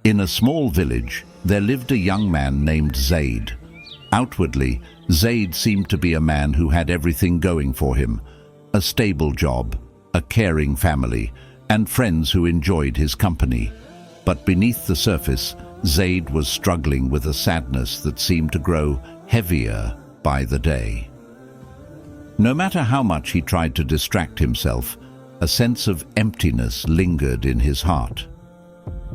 In a small village, there lived a young man named Zaid. Outwardly, Zaid seemed to be a man who had everything going for him: a stable job, a caring family, and friends who enjoyed his company. But beneath the surface, Zaid was struggling with a sadness that seemed to grow heavier by the day. No matter how much he tried to distract himself, a sense of emptiness lingered in his heart.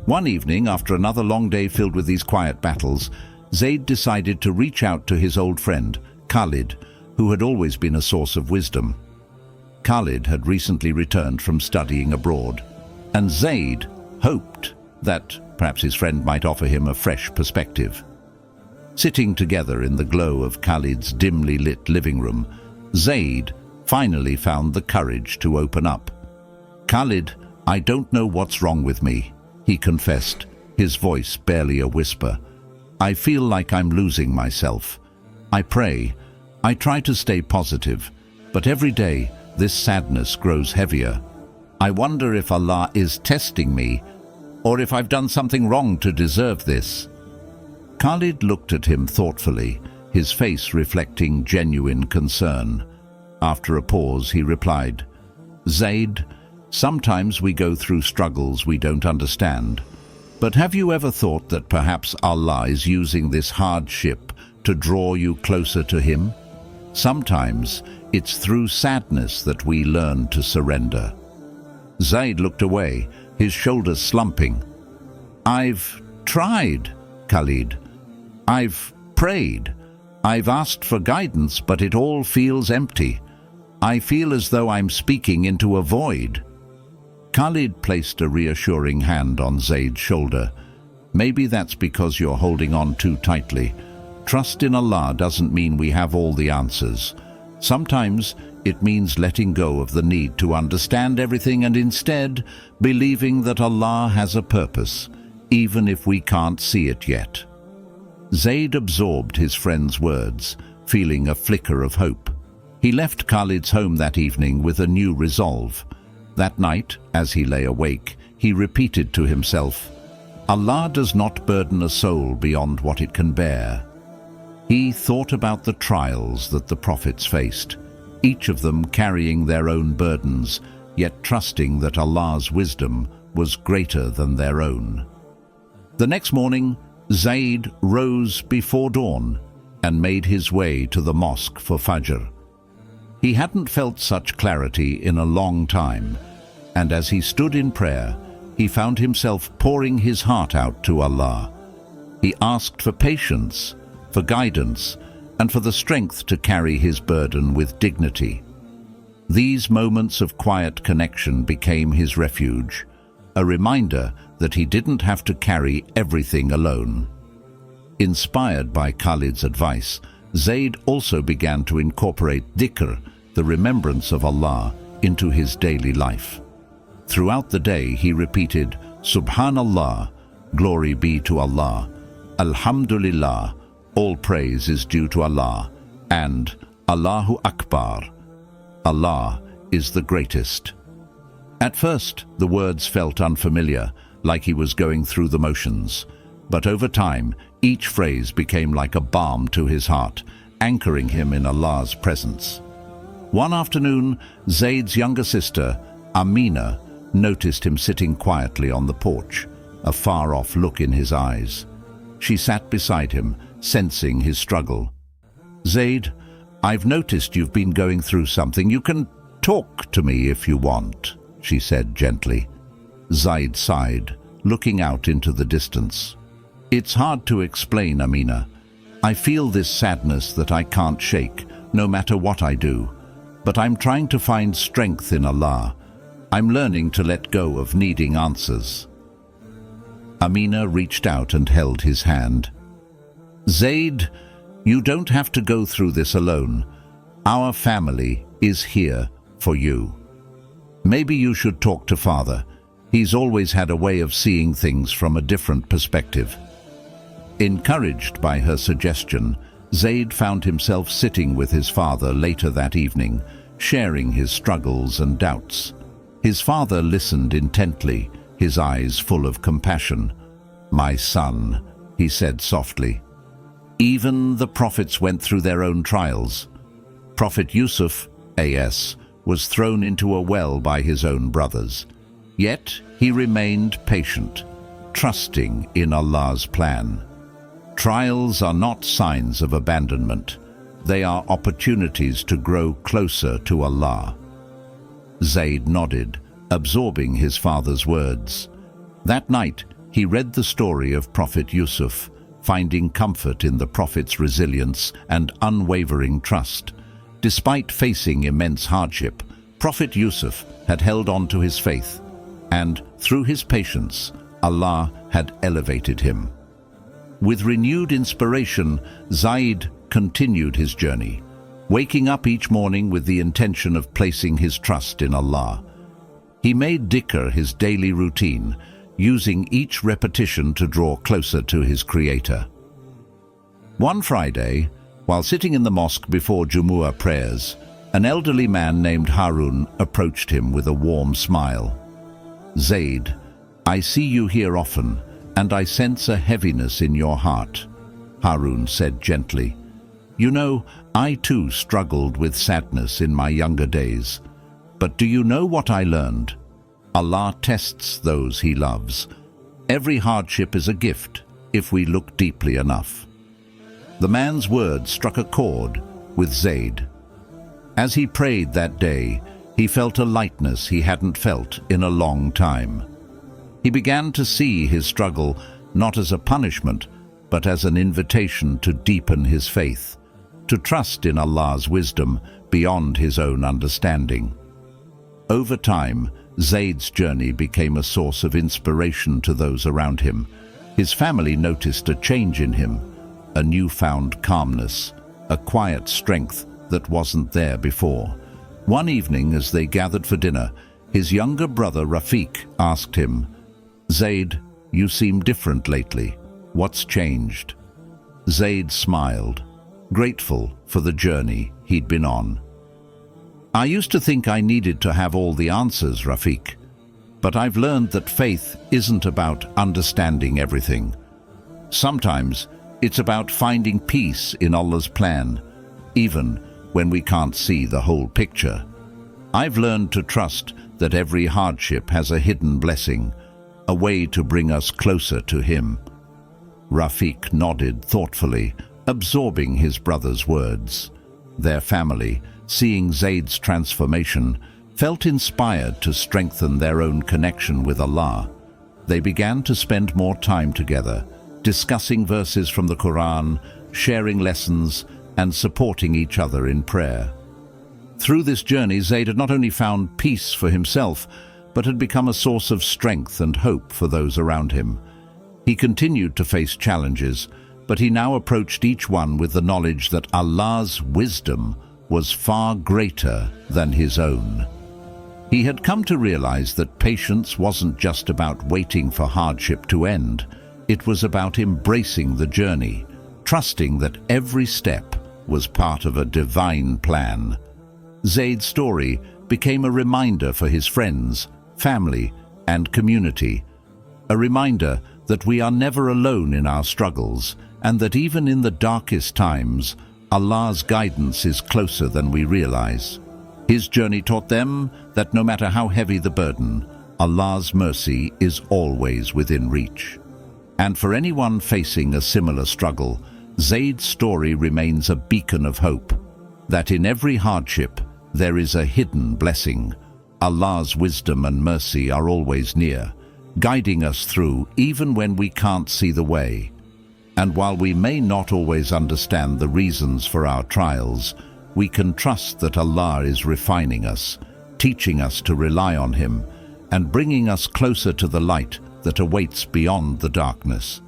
One evening, after another long day filled with these quiet battles, Zaid decided to reach out to his old friend, Khalid, who had always been a source of wisdom. Khalid had recently returned from studying abroad, and Zaid hoped that perhaps his friend might offer him a fresh perspective. Sitting together in the glow of Khalid's dimly lit living room, Zaid finally found the courage to open up. "Khalid, I don't know what's wrong with me," he confessed, his voice barely a whisper. "I feel like I'm losing myself. I pray, I try to stay positive, but every day this sadness grows heavier. I wonder if Allah is testing me, or if I've done something wrong to deserve this." Khalid looked at him thoughtfully, his face reflecting genuine concern. After a pause, he replied, "Zaid, sometimes we go through struggles we don't understand. But have you ever thought that perhaps Allah is using this hardship to draw you closer to Him? Sometimes it's through sadness that we learn to surrender." Zaid looked away, his shoulders slumping. "I've tried, Khalid. I've prayed. I've asked for guidance, but it all feels empty. I feel as though I'm speaking into a void." Khalid placed a reassuring hand on Zaid's shoulder. "Maybe that's because you're holding on too tightly. Trust in Allah doesn't mean we have all the answers. Sometimes it means letting go of the need to understand everything and instead believing that Allah has a purpose, even if we can't see it yet." Zaid absorbed his friend's words, feeling a flicker of hope. He left Khalid's home that evening with a new resolve. That night, as he lay awake, he repeated to himself, "Allah does not burden a soul beyond what it can bear." He thought about the trials that the prophets faced, each of them carrying their own burdens, yet trusting that Allah's wisdom was greater than their own. The next morning, Zaid rose before dawn and made his way to the mosque for Fajr. He hadn't felt such clarity in a long time, and as he stood in prayer, he found himself pouring his heart out to Allah. He asked for patience, for guidance, and for the strength to carry his burden with dignity. These moments of quiet connection became his refuge, a reminder that he didn't have to carry everything alone. Inspired by Khalid's advice, Zaid also began to incorporate dhikr, the remembrance of Allah, into his daily life. Throughout the day he repeated, "Subhanallah, glory be to Allah, Alhamdulillah, all praise is due to Allah, and Allahu Akbar, Allah is the greatest." At first, the words felt unfamiliar, like he was going through the motions. But over time, each phrase became like a balm to his heart, anchoring him in Allah's presence. One afternoon, Zaid's younger sister, Amina, noticed him sitting quietly on the porch, a far-off look in his eyes. She sat beside him, sensing his struggle. "Zaid, I've noticed you've been going through something. You can talk to me if you want," she said gently. Zaid sighed, looking out into the distance. "It's hard to explain, Amina. I feel this sadness that I can't shake, no matter what I do. But I'm trying to find strength in Allah. I'm learning to let go of needing answers." Amina reached out and held his hand. "Zaid, you don't have to go through this alone. Our family is here for you. Maybe you should talk to Father. He's always had a way of seeing things from a different perspective." Encouraged by her suggestion, Zaid found himself sitting with his father later that evening, sharing his struggles and doubts. His father listened intently, his eyes full of compassion. "My son," he said softly. Even the prophets went through their own trials. Prophet Yusuf, A.S., was thrown into a well by his own brothers. Yet he remained patient, trusting in Allah's plan. Trials are not signs of abandonment. They are opportunities to grow closer to Allah. Zayd nodded, absorbing his father's words. That night, he read the story of Prophet Yusuf, finding comfort in the Prophet's resilience and unwavering trust. Despite facing immense hardship, Prophet Yusuf had held on to his faith, and through his patience, Allah had elevated him. With renewed inspiration, Zayd continued his journey, waking up each morning with the intention of placing his trust in Allah. He made dhikr his daily routine, using each repetition to draw closer to his Creator. One Friday, while sitting in the mosque before Jumu'ah prayers, an elderly man named Harun approached him with a warm smile. "Zayd, I see you here often, and I sense a heaviness in your heart," Harun said gently. "You know, I too struggled with sadness in my younger days. But do you know what I learned? Allah tests those He loves. Every hardship is a gift, if we look deeply enough." The man's words struck a chord with Zayd. As he prayed that day, he felt a lightness he hadn't felt in a long time. He began to see his struggle not as a punishment, but as an invitation to deepen his faith, to trust in Allah's wisdom beyond his own understanding. Over time, Zayd's journey became a source of inspiration to those around him. His family noticed a change in him, a newfound calmness, a quiet strength that wasn't there before. One evening, as they gathered for dinner, his younger brother Rafiq asked him, "Zayd, you seem different lately. What's changed?" Zayd smiled, grateful for the journey he'd been on. "I used to think I needed to have all the answers, Rafiq, but I've learned that faith isn't about understanding everything. Sometimes it's about finding peace in Allah's plan, even when we can't see the whole picture. I've learned to trust that every hardship has a hidden blessing, a way to bring us closer to Him." Rafiq nodded thoughtfully, absorbing his brother's words. Their family, seeing Zayd's transformation, felt inspired to strengthen their own connection with Allah. They began to spend more time together, discussing verses from the Quran, sharing lessons, and supporting each other in prayer. Through this journey, Zayd had not only found peace for himself, but had become a source of strength and hope for those around him. He continued to face challenges, but he now approached each one with the knowledge that Allah's wisdom was far greater than his own. He had come to realize that patience wasn't just about waiting for hardship to end. It was about embracing the journey, trusting that every step was part of a divine plan. Zayd's story became a reminder for his friends, family, and community. A reminder that we are never alone in our struggles, and that even in the darkest times, Allah's guidance is closer than we realize. His journey taught them that no matter how heavy the burden, Allah's mercy is always within reach. And for anyone facing a similar struggle, Zayd's story remains a beacon of hope, that in every hardship there is a hidden blessing. Allah's wisdom and mercy are always near, guiding us through even when we can't see the way. And while we may not always understand the reasons for our trials, we can trust that Allah is refining us, teaching us to rely on Him, and bringing us closer to the light that awaits beyond the darkness.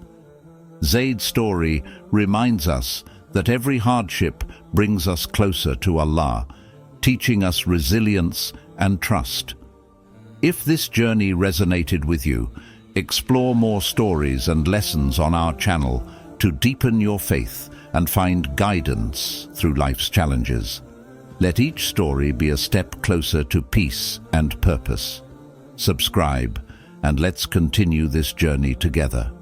Zayd's story reminds us that every hardship brings us closer to Allah, teaching us resilience and trust. If this journey resonated with you, explore more stories and lessons on our channel to deepen your faith and find guidance through life's challenges. Let each story be a step closer to peace and purpose. Subscribe, and let's continue this journey together.